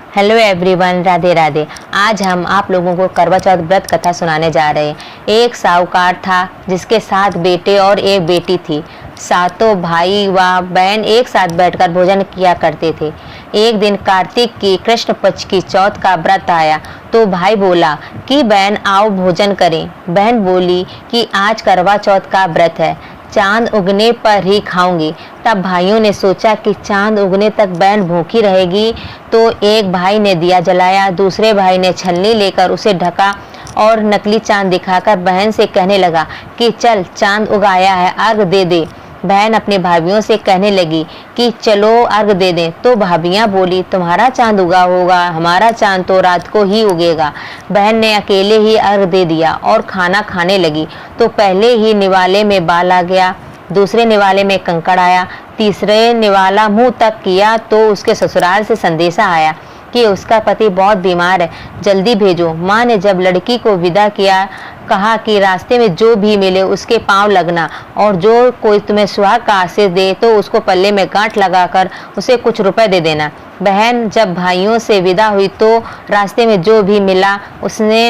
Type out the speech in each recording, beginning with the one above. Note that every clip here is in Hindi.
Hello everyone, Radhe Radhe. आज हम आप लोगों को करवा चौथ व्रत कथा सुनाने जा रहे हैं। एक साहूकार था जिसके 7 बेटे और एक बेटी थी। सातों भाई व बहन एक साथ बैठकर भोजन किया करते थे। एक दिन कार्तिक की कृष्ण पक्ष की चौथ का व्रत आया तो भाई बोला कि बहन आओ भोजन करें। बहन बोली कि आज करवा चौथ का व्रत है, चांद उगने पर ही खाऊंगी। तब भाइयों ने सोचा कि चांद उगने तक बहन भूखी रहेगी, तो एक भाई ने दिया जलाया, दूसरे भाई ने छलनी लेकर उसे ढका और नकली चांद दिखाकर बहन से कहने लगा कि चल चांद उगाया है, अर्घ दे दे। बहन अपने भाभियों से कहने लगी कि चलो अर्घ दे दें, तो भाभियां बोली तुम्हारा चांद उगा होगा, हमारा चांद तो रात को ही उगेगा। बहन ने अकेले ही अर्घ दे दिया और खाना खाने लगी तो पहले ही निवाले में बाल आ गया, दूसरे निवाले में कंकड़ आया, तीसरे निवाला मुंह तक किया तो उसके ससुराल से संदेशा आया कि उसका पति बहुत बीमार है, जल्दी भेजो। माँ ने जब लड़की को विदा किया कहा कि रास्ते में जो भी मिले उसके पांव लगना और जो कोई तुम्हें सुहाग का आशीष दे तो उसको पल्ले में गांठ लगाकर उसे कुछ रुपए दे देना। बहन जब भाइयों से विदा हुई तो रास्ते में जो भी मिला उसने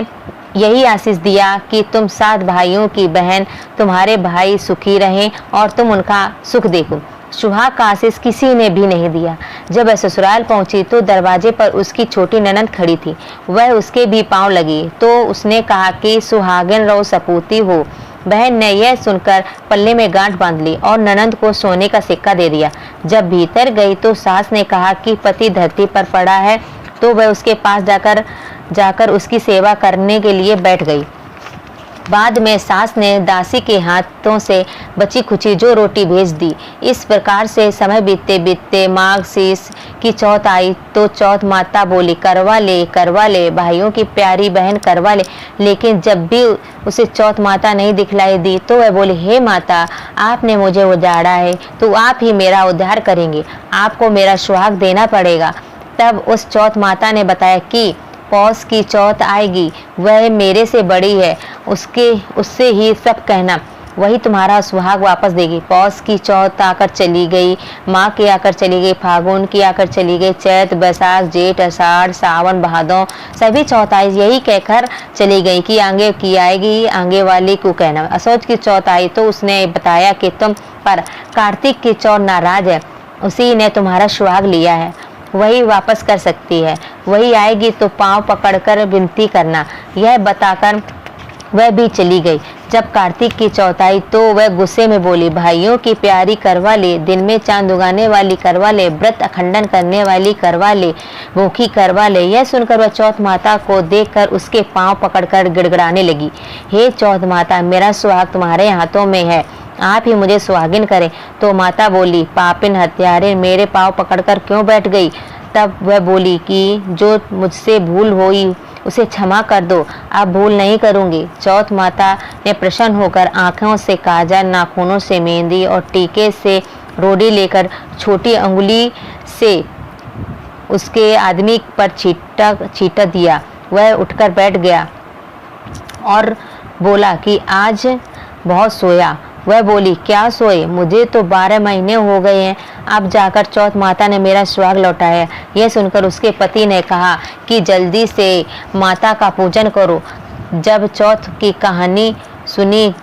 यही आशीष दिया कि तुम 7 भाइयों की बहन, तुम्हारे भाई सुखी रहें और तुम उनका सुख देखो। सुहाग का आशीष किसी ने भी नहीं दिया। जब वह ससुराल पहुंची तो दरवाजे पर उसकी छोटी ननंद खड़ी थी। वह उसके भी पांव लगी तो उसने कहा कि सुहागिन रहो सपूती हो। बहन ने यह सुनकर पल्ले में गांठ बांध ली और ननंद को सोने का सिक्का दे दिया। जब भीतर गई तो सास ने कहा कि पति धरती पर पड़ा है, तो वह उसके पास जाकर उसकी सेवा करने के लिए बैठ गई। बाद में सास ने दासी के हाथों से बची खुची जो रोटी भेज दी। इस प्रकार से समय बीतते बीतते माघ शीस की चौथ आई तो चौथ माता बोली करवा ले भाइयों की प्यारी बहन करवा ले। लेकिन जब भी उसे चौथ माता नहीं दिखलाई दी तो वह बोली हे माता, आपने मुझे उजाड़ा है तो आप ही मेरा उद्धार करेंगे, आपको मेरा सुहाग देना पड़ेगा। तब उस चौथ माता ने बताया कि पौष की चौथ आएगी, वह मेरे से बड़ी है, उससे ही सब कहना, वही तुम्हारा सुहाग वापस देगी। पौष की चौथ आकर चली गई, माँ की आकर चली गई, फागुन की आकर चली गई, चैत बैसाख जेठ आषाढ़ सावन भादों सभी चौथ आई, यही कहकर चली गई कि आगे की आएगी आगे वाली को कहना। असौज की चौथ आई तो उसने बताया कि तुम पर कार्तिक की चौथ नाराज है, उसी ने तुम्हारा सुहाग लिया है, वही वापस कर सकती है, वही आएगी तो पांव पकड़कर विनती करना। यह बताकर वह भी चली गई। जब कार्तिक की चौथ आई तो वह गुस्से में बोली भाइयों की प्यारी करवा ले, दिन में चांद उगाने वाली करवा ले, व्रत अखंडन करने वाली करवा ले, भूखी करवा ले। यह सुनकर वह चौथ माता को देखकर उसके पांव पकड़कर गिड़गिड़ाने लगी, हे चौथ माता, मेरा सुहाग तुम्हारे हाथों में है, आप ही मुझे सुहागिन करें। तो माता बोली पापिन हत्यारे, मेरे पाँव पकड़कर क्यों बैठ गई। तब वह बोली कि जो मुझसे भूल हुई उसे क्षमा कर दो, अब भूल नहीं करूंगी। चौथ माता ने प्रसन्न होकर आंखों से काजल, नाखूनों से मेहंदी और टीके से रोड़ी लेकर छोटी अंगुली से उसके आदमी पर छींटा दिया। वह उठकर बैठ गया और बोला कि आज बहुत सोया। वह बोली क्या सोए, मुझे तो 12 महीने हो गए हैं, अब जाकर चौथ माता ने मेरा सुहाग लौटाया। यह सुनकर उसके पति ने कहा कि जल्दी से माता का पूजन करो। जब चौथ की कहानी सुनी,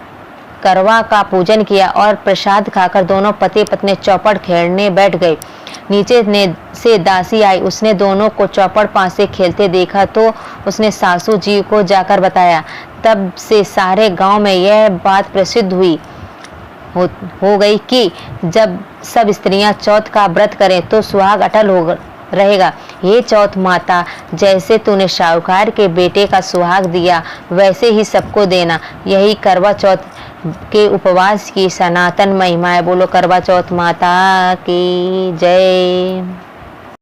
करवा का पूजन किया और प्रसाद खाकर दोनों पति पत्नी चौपड़ खेलने बैठ गए। नीचे से दासी आई, उसने दोनों को चौपड़ पास से खेलते देखा तो उसने सासू जी को जाकर बताया। तब से सारे गांव में यह बात प्रसिद्ध हो गई कि जब सब स्त्रियां चौथ का व्रत करें तो सुहाग अटल रहेगा। हे चौथ माता, जैसे तूने साहूकार के बेटे का सुहाग दिया वैसे ही सबको देना। यही करवा चौथ के उपवास की सनातन महिमा है। बोलो करवा चौथ माता की जय।